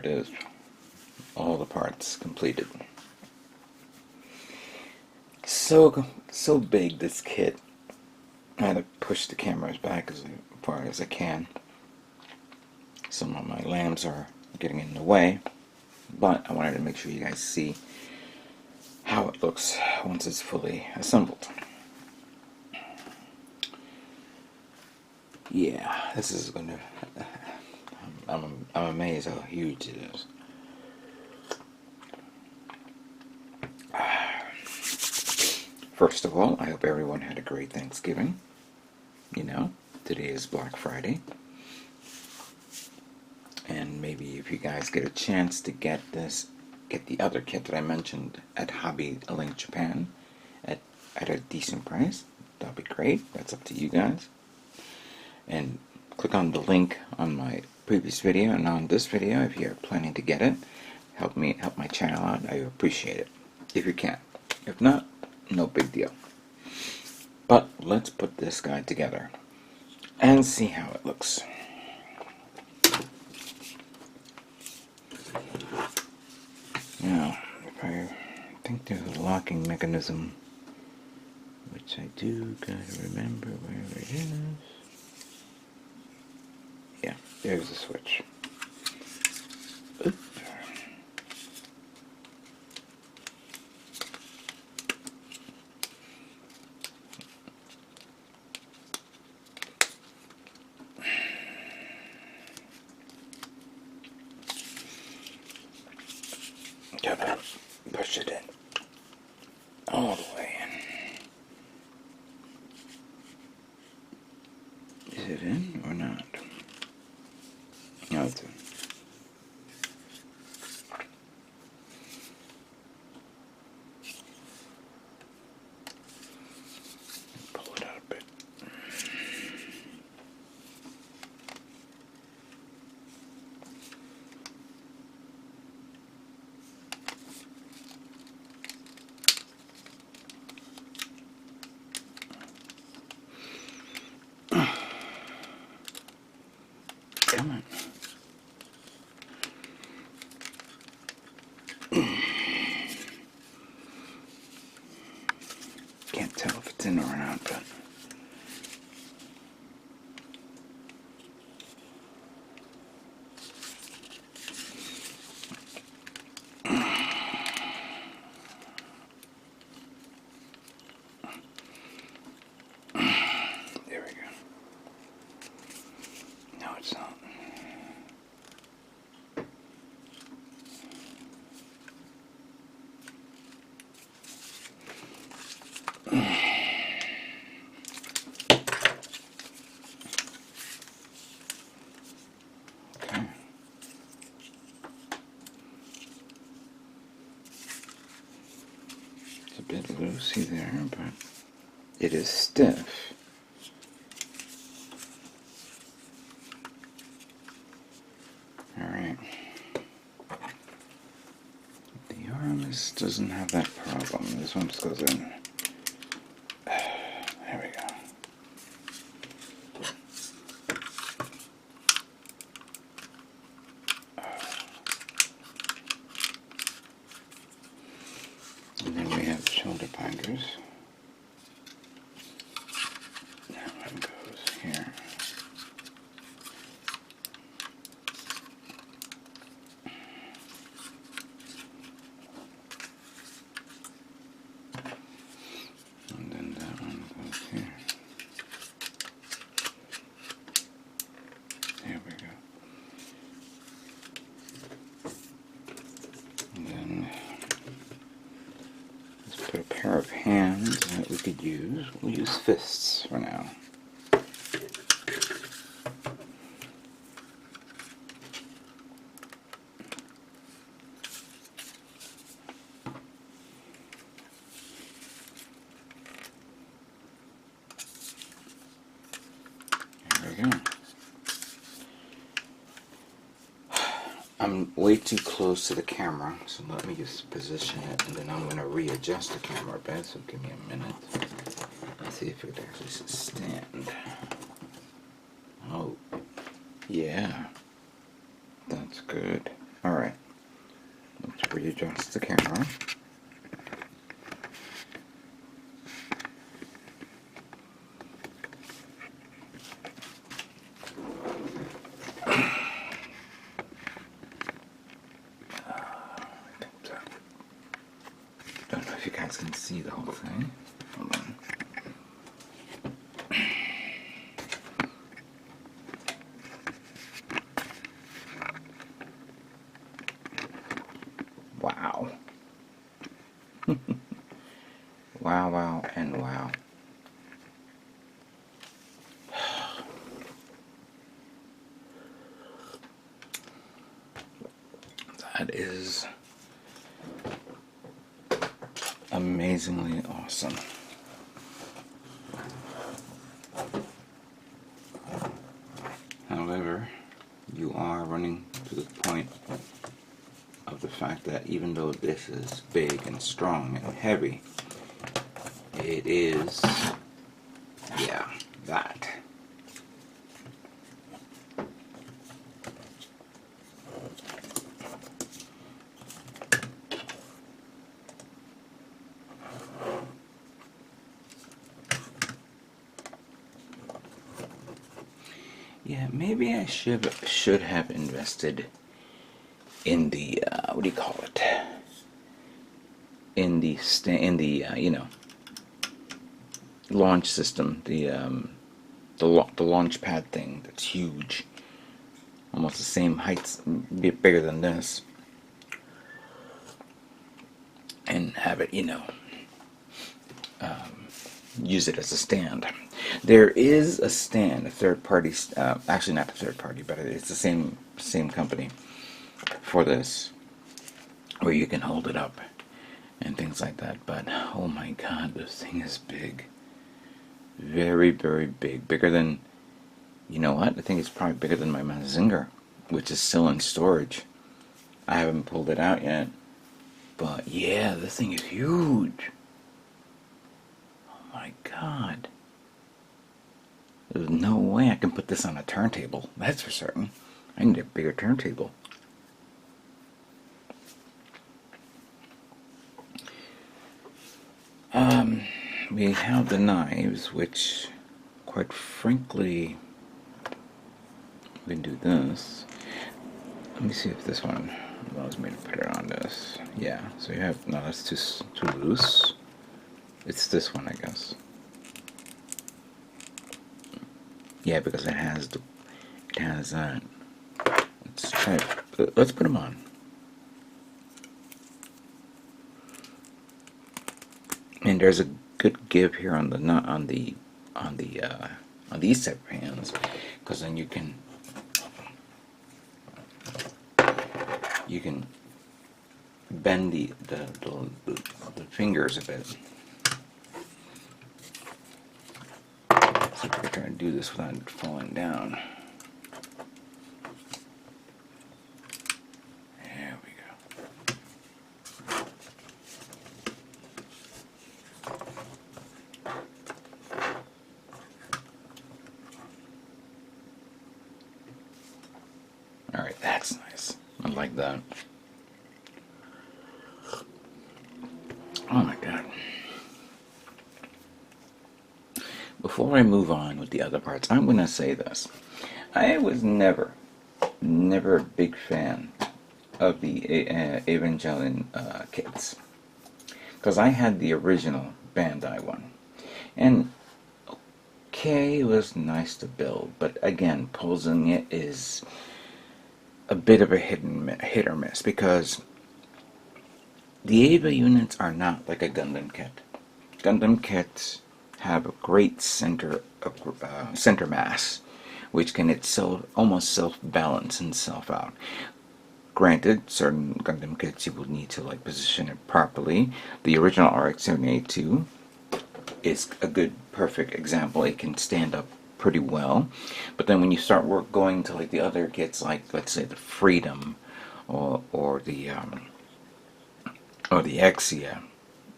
is. All the parts completed. So big, this kit. I had to push the cameras back as far as I can. Some of my lamps are getting in the way, but I wanted to make sure you guys see how it looks once it's fully assembled. Yeah, this is gonna... I'm amazed how huge it is. First of all, I hope everyone had a great Thanksgiving. You know, today is Black Friday. And maybe if you guys get a chance to get the other kit that I mentioned at Hobby Link Japan at a decent price, that'd be great. That's up to you guys. And click on the link on my previous video and on this video if you're planning to get it. Help my channel out. I appreciate it if you can. If not, no big deal. But let's put this guy together and see how it looks. Now, if I think there's a locking mechanism, which I do gotta remember where it is. Yeah, there's the switch. Oop. Gotta push it in all the way in. Is it in or not? No, it's in. Pull it out a bit. Come on. Can't tell if it's in or not, but there we go. No, it's not. Okay. It's a bit loosey there, but it is stiff. Alright. The arm doesn't have that problem. This one just goes in. There we go. And then we have shoulder binders. That one goes here. And then that one goes here. There we go. And then let's put a pair of hands that we could use. We'll use fists for now. There we go. I'm way too close to the camera, so let me just position it, and then I'm going to readjust the camera a bit, so give me a minute. Let's see if it actually stand. Oh, yeah. That's good. Alright. adjust the camera. Don't know if you guys can see the whole thing. Hold on. Wow. Wow, wow, and wow. That is amazingly awesome. However, you are running to the point of the fact that even though this is big and strong and heavy, it is, yeah, that. Yeah, maybe I should have invested in the what do you call it? In the launch system, the launch pad thing that's huge, almost the same height, bit bigger than this, and have it, use it as a stand. There is a stand, a third party, actually not a third party, but it's the same company for this, where you can hold it up and things like that. But oh my god, this thing is big. Very, very big. Bigger than, you know what? I think it's probably bigger than my Mazinger, which is still in storage. I haven't pulled it out yet. But yeah, this thing is huge. Oh my god. There's no way I can put this on a turntable. That's for certain. I need a bigger turntable. We have the knives, which, quite frankly, we can do this. Let me see if this one allows me to put it on this. Yeah, so you have, no, that's too loose. It's this one, I guess. Yeah, because it has that. Let's try it. Let's put them on. And there's a good give here on the nut on these type of hands, because then you can bend the fingers a bit. See if I can try to do this without falling down. There we go. Alright, that's nice. I like that. Oh my god. Before I move on with the other parts, I'm going to say this. I was never a big fan of the Evangelion kits. Because I had the original Bandai one. And okay, it was nice to build, but again, pulling it is a bit of a hit or miss, because the Eva units are not like a Gundam kit. Gundam kits have a great center mass, which can itself almost self-balance and self-out. Granted, certain Gundam kits you will need to like position it properly. The original RX-782 is a good, perfect example. It can stand up pretty well, but then when you start going to like the other kits, like let's say the Freedom or the Exia,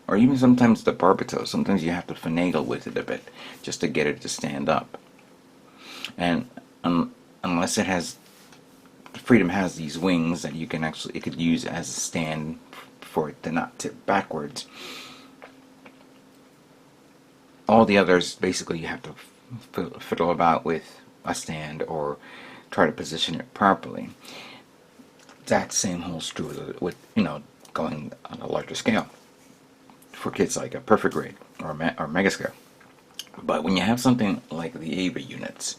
or even sometimes the Barbatos, sometimes you have to finagle with it a bit just to get it to stand up. And unless it has, Freedom has these wings that you can actually, it could use as a stand for it to not tip backwards. All the others, basically, you have to fiddle about with a stand or try to position it properly. That same holds true with going on a larger scale for kits like a perfect grade or mega scale. But when you have something like the Ava units,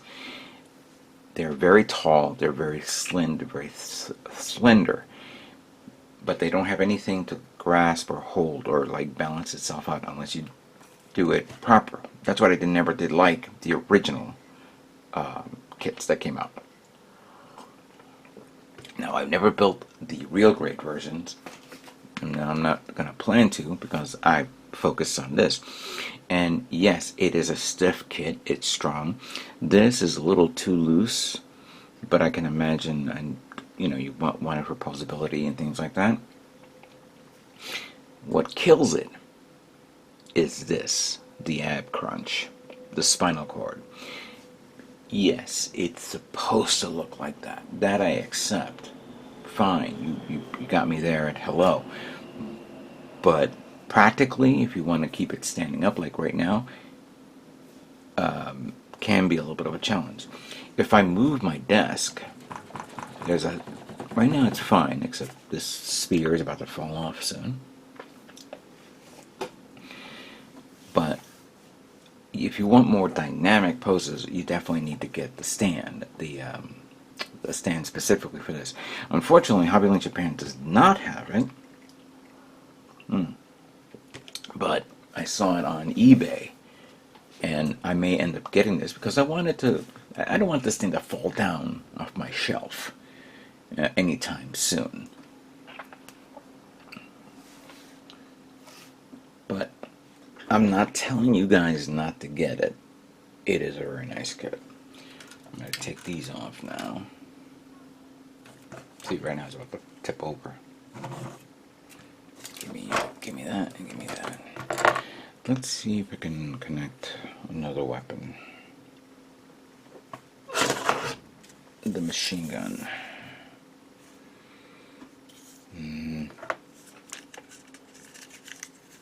they're very tall, they're very slender, but they don't have anything to grasp or hold or like balance itself out unless you do it proper. That's what I never did like the original kits that came out. Now, I've never built the real grade versions, and I'm not going to plan to because I focus on this. And yes, it is a stiff kit, it's strong. This is a little too loose, but I can imagine, and you want it for posability and things like that. What kills it is this, the ab crunch, the spinal cord. Yes, it's supposed to look like that. That I accept. Fine, you got me there at hello. But practically, if you want to keep it standing up like right now, can be a little bit of a challenge. If I move my desk, right now it's fine, except this sphere is about to fall off soon. But if you want more dynamic poses, you definitely need to get the stand, the stand specifically for this. Unfortunately, Hobby Link Japan does not have it. But I saw it on eBay, and I may end up getting this because I don't want this thing to fall down off my shelf anytime soon. But I'm not telling you guys not to get it. It is a very nice kit. I'm going to take these off now. See, right now it's about to tip over. Give me that, and give me that. Let's see if I can connect another weapon. The machine gun.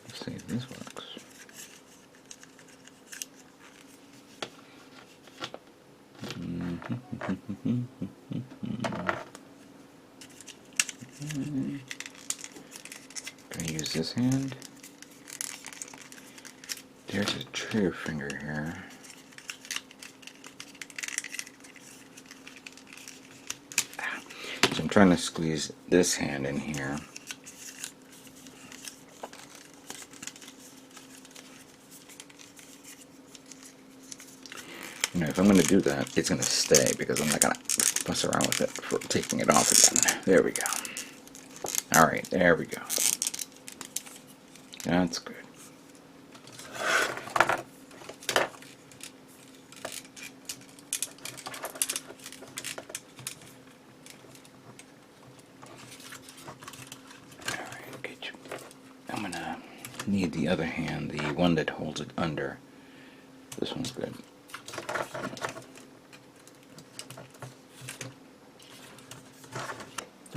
Let's see if this works. Can I use this hand? There's a trigger finger here. So I'm trying to squeeze this hand in here. If I'm going to do that, it's going to stay because I'm not going to fuss around with it for taking it off again. There we go. Alright, there we go. That's good. Alright, get you. I'm going to need the other hand, the one that holds it under. This one's good.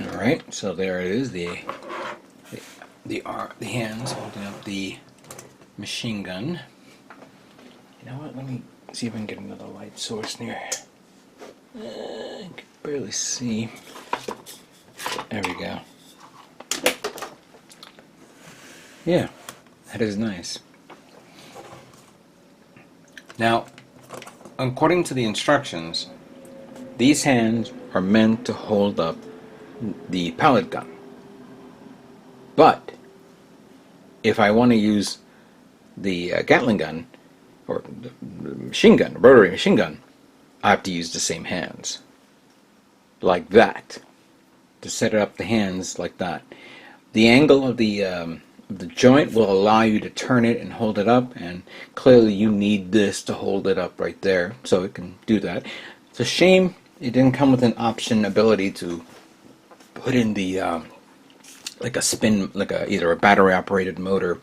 Alright, so there it is, the hands holding up the machine gun. You know what, let me see if I can get another light source near. I can barely see. There we go. Yeah, that is nice. Now, according to the instructions, these hands are meant to hold up the pellet gun. But if I want to use the Gatling gun, or the machine gun, rotary machine gun, I have to use the same hands. Like that. To set up the hands like that. The angle of the joint will allow you to turn it and hold it up, and clearly you need this to hold it up right there, so it can do that. It's a shame it didn't come with an option ability to put in the like a spin, like either a battery operated motor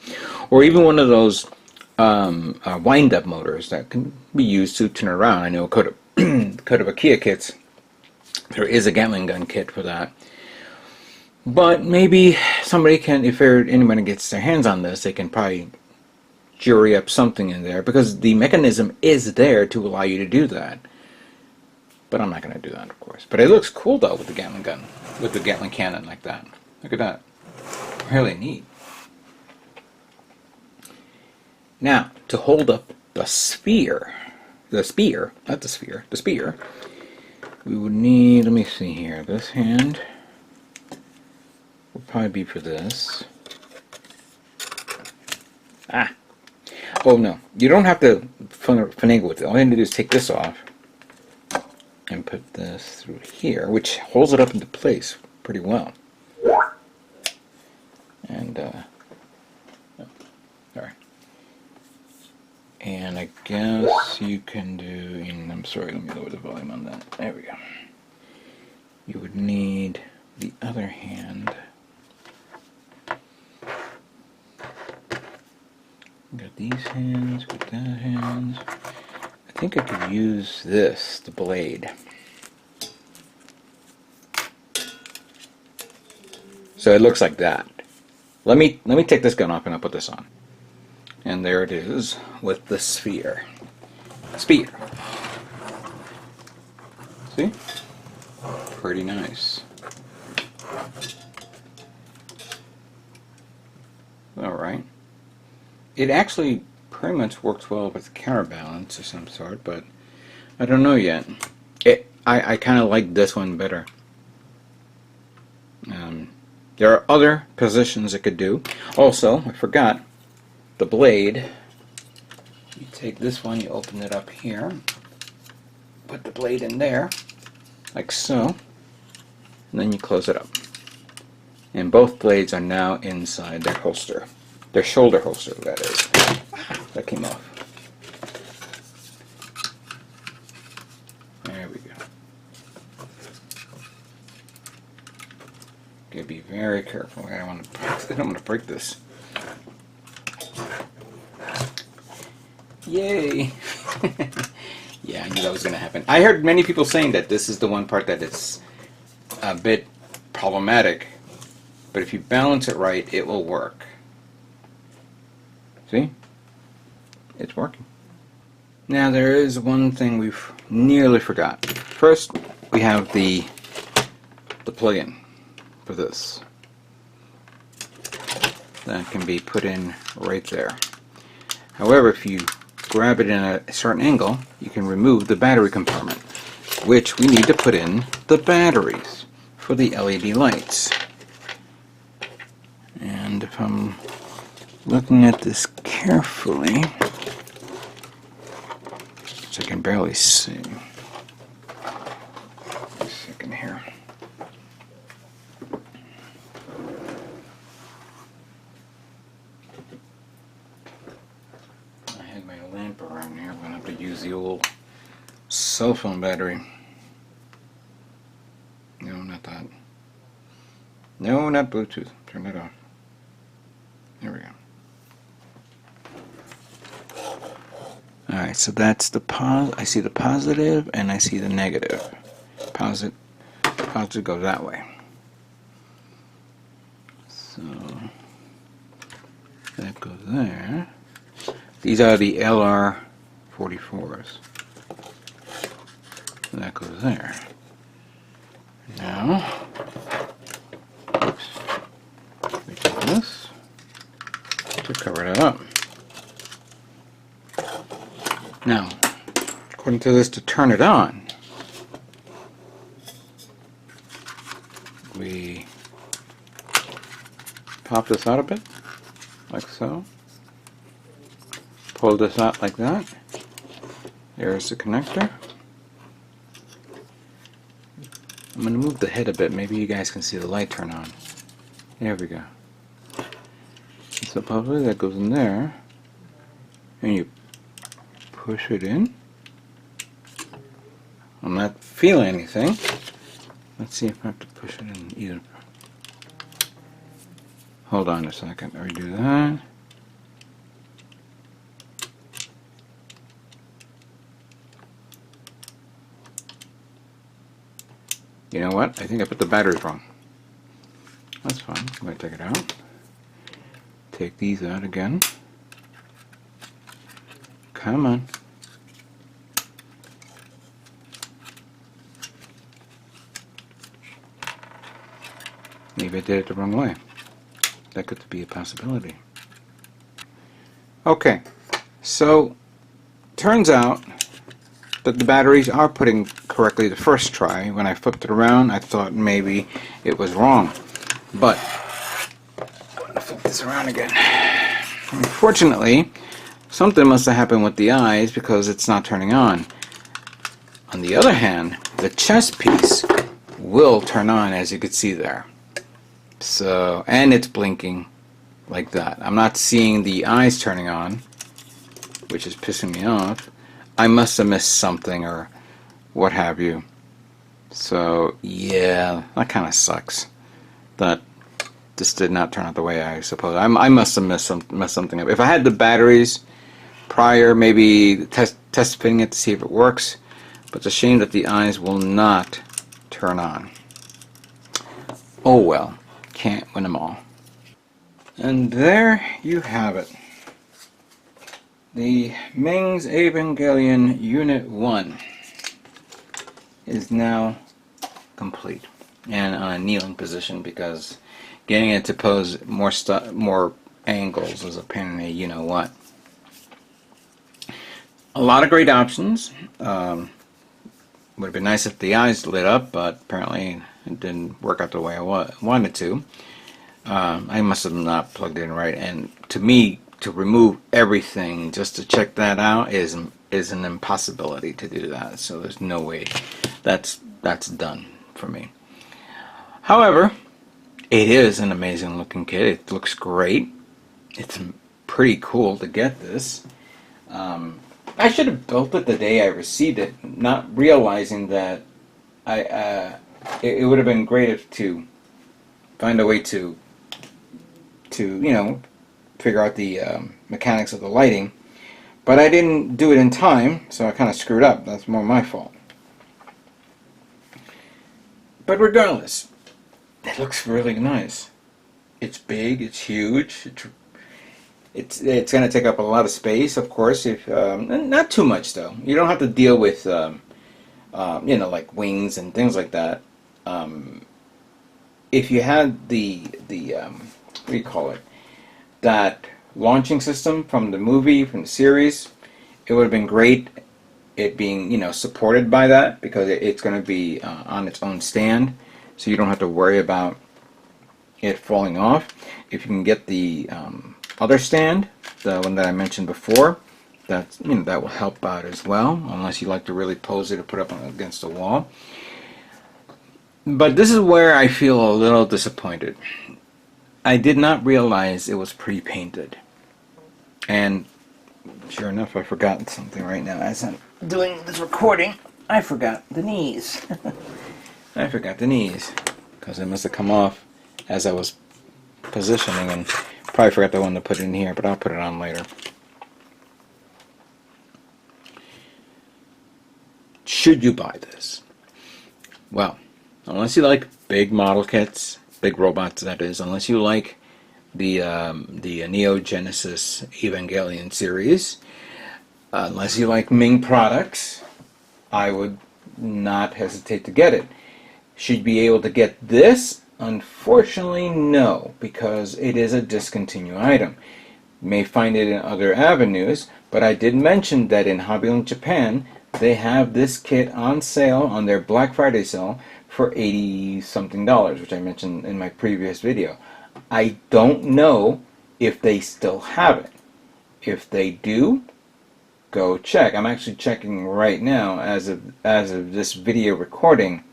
or even one of those wind up motors that can be used to turn around. I know Kotobukiya kits, there is a Gatling gun kit for that, But maybe somebody can, if anybody gets their hands on this, they can probably jury up something in there, because the mechanism is there to allow you to do that. But I'm not going to do that, of course. But it looks cool, though, with the Gatling gun, with the Gatling cannon like that. Look at that. Really neat. Now, to hold up the spear, the spear, we would need, let me see here, this hand will probably be for this. Ah. Oh, no. You don't have to finagle with it. All you need to do is take this off and put this through here, which holds it up into place pretty well. And, sorry. And I guess you can do, I'm sorry, let me lower the volume on that. There we go. You would need the other hand. Got these hands, got that hands. I think I could use this, the blade. So it looks like that. Let me take this gun off and I'll put this on. And there it is with the sphere. Spear. See? Pretty nice. Alright. It actually pretty much works well with counterbalance of some sort, but I don't know yet. I kind of like this one better. There are other positions it could do. Also, I forgot, the blade. You take this one, you open it up here, put the blade in there, like so, and then you close it up. And both blades are now inside their holster. Their shoulder holster, that is. That came off. There we go. Gotta be very careful. I don't want to break this. Yay! Yeah, I knew that was going to happen. I heard many people saying that this is the one part that is a bit problematic, but if you balance it right, it will work. See? It's working. Now there is one thing we've nearly forgot. First, we have the plug-in for this. That can be put in right there. However, if you grab it in a certain angle, you can remove the battery compartment, which we need to put in the batteries for the LED lights. And if I'm looking at this carefully, which I can barely see. A second here. I had my lamp around here. I'm going to have to use the old cell phone battery. No, not that. No, not Bluetooth. Turn that off. There we go. Alright, so that's the I see the positive and I see the negative. Positive goes that way. So that goes there. These are the LR44s. That goes there. Now, oops, we take this to cover that up. Now, according to this, to turn it on, we pop this out a bit, like so. Pull this out like that. There's the connector. I'm going to move the head a bit. Maybe you guys can see the light turn on. There we go. So probably that goes in there. And you push it in. I'm not feeling anything. Let's see if I have to push it in either. Hold on a second. Let me do that. You know what? I think I put the batteries wrong. That's fine. I'm going to take it out. Take these out again. Come on. Maybe I did it the wrong way. That could be a possibility. Okay, so turns out that the batteries are putting correctly the first try. When I flipped it around, I thought maybe it was wrong. But I'm going to flip this around again. Unfortunately, something must have happened with the eyes because it's not turning on. On the other hand, the chest piece will turn on, as you can see there. So, and it's blinking like that. I'm not seeing the eyes turning on, which is pissing me off. I must have missed something or what have you. So, yeah, that kind of sucks. That this did not turn out the way I suppose. I must have messed something up. If I had the batteries prior, maybe test fitting it to see if it works. But it's a shame that the eyes will not turn on. Oh well, can't win them all. And there you have it. The Meng Evangelion Unit 1 is now complete and on a kneeling position because getting it to pose more angles is a pain in the you-know-what. A lot of great options. Would have been nice if the eyes lit up, but apparently it didn't work out the way I wanted to. I must have not plugged it in right, and to me, to remove everything just to check that out is an impossibility to do that. So there's no way that's done for me. However, it is an amazing looking kit. It looks great. It's pretty cool to get this. I should have built it the day I received it, not realizing that it would have been great to find a way to figure out the mechanics of the lighting, but I didn't do it in time, so I kind of screwed up. That's more my fault. But regardless, it looks really nice. It's big. It's huge. It's going to take up a lot of space, of course. If not too much though. You don't have to deal with like wings and things like that. If you had the what do you call it? That launching system from the movie, from the series, it would have been great. It being supported by that because it's going to be on its own stand, so you don't have to worry about it falling off. If you can get the other stand, the one that I mentioned before, that will help out as well, unless you like to really pose it or put it up against the wall. But this is where I feel a little disappointed. I did not realize it was pre-painted, and sure enough, I forgot something right now as I'm doing this recording. I forgot the knees. I forgot the knees because it must have come off as I was positioning, and probably forgot the one to put in here, but I'll put it on later. Should you buy this? Well, unless you like big model kits, big robots that is, unless you like the Neo Genesis Evangelion series, unless you like Ming products, I would not hesitate to get it. Should you be able to get this? Unfortunately, no, because it is a discontinued item. You may find it in other avenues, but I did mention that in Hobbyland Japan, they have this kit on sale on their Black Friday sale for $80-something, which I mentioned in my previous video. I don't know if they still have it. If they do, go check. I'm actually checking right now as of this video recording.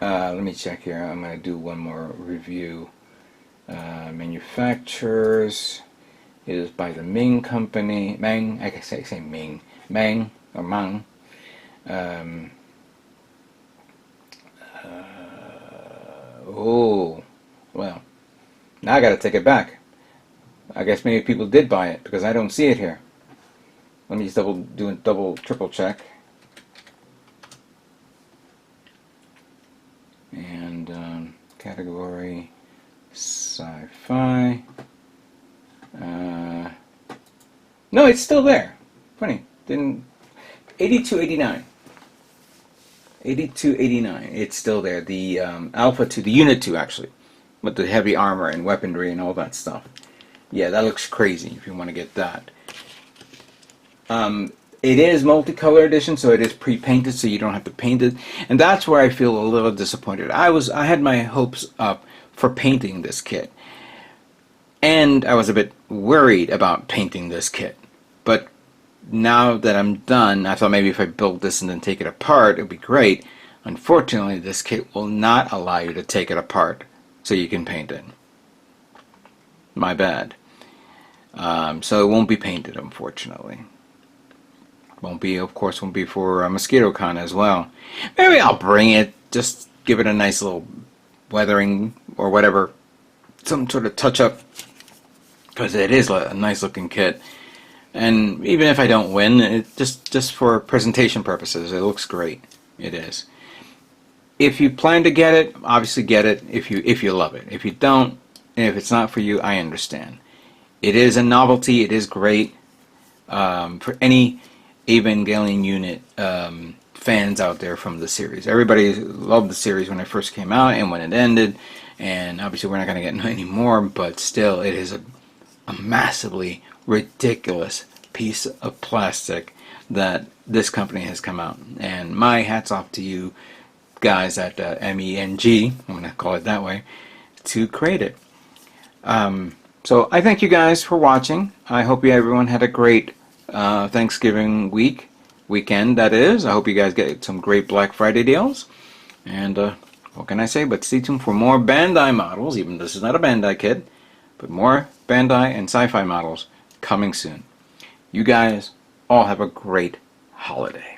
Let me check here. I'm going to do one more review. Manufacturers. It is by the Ming Company. Meng, I can say Ming. Meng or Mang. Oh, well, now I got to take it back. I guess maybe people did buy it because I don't see it here. Let me just triple check. And category sci-fi. No, it's still there. Funny, didn't 8289. 8289. It's still there. The Alpha 2, the Unit 2 actually, with the heavy armor and weaponry and all that stuff. Yeah, that looks crazy if you want to get that. It is multicolor edition, so it is pre-painted, so you don't have to paint it. And that's where I feel a little disappointed. I had my hopes up for painting this kit. And I was a bit worried about painting this kit. But now that I'm done, I thought maybe if I build this and then take it apart, it would be great. Unfortunately, this kit will not allow you to take it apart so you can paint it. My bad. So it won't be painted, unfortunately. Won't be, of course, won't be for MosquitoCon as well. Maybe I'll bring it, just give it a nice little weathering or whatever, some sort of touch-up, because it is a nice looking kit. And even if I don't win, it just for presentation purposes, it looks great. It is. If you plan to get it, obviously get it if you love it. If you don't, and if it's not for you, I understand. It is a novelty. It is great for any Evangelion Unit fans out there from the series. Everybody loved the series when it first came out and when it ended. And obviously we're not going to get any more, but still, it is a massively ridiculous piece of plastic that this company has come out. And my hat's off to you guys at MENG, I'm going to call it that way, to create it. So I thank you guys for watching. I hope everyone had a great Thanksgiving weekend, that is. I hope you guys get some great Black Friday deals. And what can I say but stay tuned for more Bandai models, even though this is not a Bandai kit, but more Bandai and sci-fi models coming soon. You guys all have a great holiday.